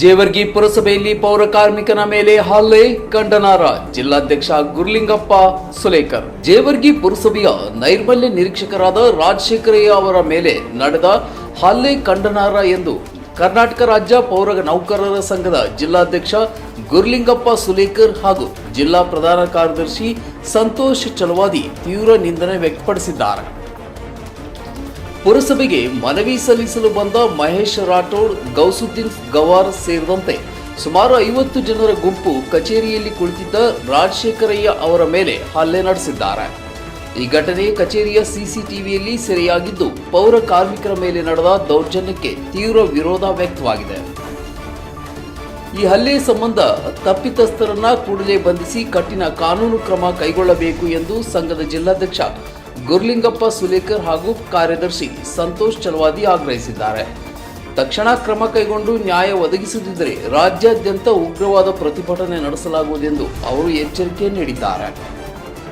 ಜೇವರ್ಗಿ ಪುರಸಭೆಯಲ್ಲಿ ಪೌರ ಕಾರ್ಮಿಕನ ಮೇಲೆ ಹಲ್ಲೆ ಖಂಡನಾರ್ಹ. ಜಿಲ್ಲಾಧ್ಯಕ್ಷ ಗುರುಲಿಂಗಪ್ಪ ಸುಲೇಕರ್. ಜೇವರ್ಗಿ ಪುರಸಭೆಯ ನೈರ್ಮಲ್ಯ ನಿರೀಕ್ಷಕರಾದ ರಾಜಶೇಖರಯ್ಯ ಅವರ ಮೇಲೆ ನಡೆದ ಹಲ್ಲೆ ಖಂಡನಾರ್ಹ ಎಂದು ಕರ್ನಾಟಕ ರಾಜ್ಯ ಪೌರ ನೌಕರರ ಸಂಘದ ಜಿಲ್ಲಾಧ್ಯಕ್ಷ ಗುರುಲಿಂಗಪ್ಪ ಸುಲೇಕರ್ ಹಾಗೂ ಜಿಲ್ಲಾ ಪ್ರಧಾನ ಕಾರ್ಯದರ್ಶಿ ಸಂತೋಷ್ ಚಲವಾದಿ ತೀವ್ರ ನಿಂದನೆ ವ್ಯಕ್ತಪಡಿಸಿದ್ದಾರೆ. ಪುರಸಭೆಗೆ ಮನವಿ ಸಲ್ಲಿಸಲು ಬಂದ ಮಹೇಶ್ ರಾಠೋಡ್, ಗೌಸುದ್ದೀನ್ ಗವಾರ್ ಸೇರಿದಂತೆ ಸುಮಾರು 50 ಜನರ ಗುಂಪು ಕಚೇರಿಯಲ್ಲಿ ಕುಳಿತಿದ್ದ ರಾಜಶೇಖರಯ್ಯ ಅವರ ಮೇಲೆ ಹಲ್ಲೆ ನಡೆಸಿದ್ದಾರೆ. ಈ ಘಟನೆ ಕಚೇರಿಯ ಸಿಸಿಟಿವಿಯಲ್ಲಿ ಸೆರೆಯಾಗಿದ್ದು, ಪೌರ ಕಾರ್ಮಿಕರ ಮೇಲೆ ನಡೆದ ದೌರ್ಜನ್ಯಕ್ಕೆ ತೀವ್ರ ವಿರೋಧ ವ್ಯಕ್ತವಾಗಿದೆ. ಈ ಹಲ್ಲೆ ಸಂಬಂಧ ತಪ್ಪಿತಸ್ಥರನ್ನ ಕೂಡಲೇ ಬಂಧಿಸಿ ಕಠಿಣ ಕಾನೂನು ಕ್ರಮ ಕೈಗೊಳ್ಳಬೇಕು ಎಂದು ಸಂಘದ ಜಿಲ್ಲಾಧ್ಯಕ್ಷ ಗುರುಲಿಂಗಪ್ಪ ಸುಲೇಕರ್ ಹಾಗೂ ಕಾರ್ಯದರ್ಶಿ ಸಂತೋಷ್ ಚಲವಾದಿ ಆಗ್ರಹಿಸಿದ್ದಾರೆ. ತಕ್ಷಣ ಕ್ರಮ ಕೈಗೊಂಡು ನ್ಯಾಯ ಒದಗಿಸದಿದ್ದರೆ ರಾಜ್ಯಾದ್ಯಂತ ಉಗ್ರವಾದ ಪ್ರತಿಭಟನೆ ನಡೆಸಲಾಗುವುದೆಂದು ಅವರು ಎಚ್ಚರಿಕೆ ನೀಡಿದ್ದಾರೆ.